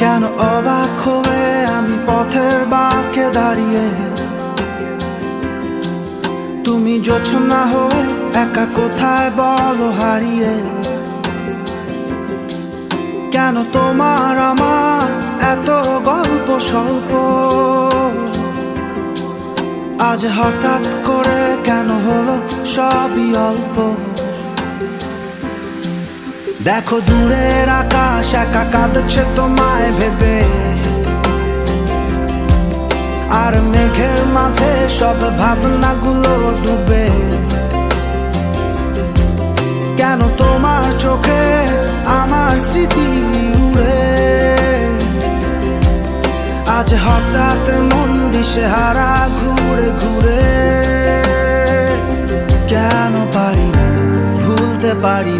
কেন অবাক হয়ে আমি পথের বাঁকে দাঁড়িয়ে, তুমি জোছনা হয়ে একা কোথায় বলো হারিয়ে। কেন তোমার আমার এত গল্প স্বল্প, আজ হঠাৎ করে কেন হলো সবই অল্প। দেখো দূরের আকাশ একা কাঁদছে তোমায় ভেবে, আর মেঘের মাঝে সব ভাবনাগুলো ডুবে। কেন তোমার চোখে আমার স্মৃতি উড়ে, আজ হঠাৎ মন দিশেহারা ঘুরে ঘুরে। কেন পারি না ভুলতে পারি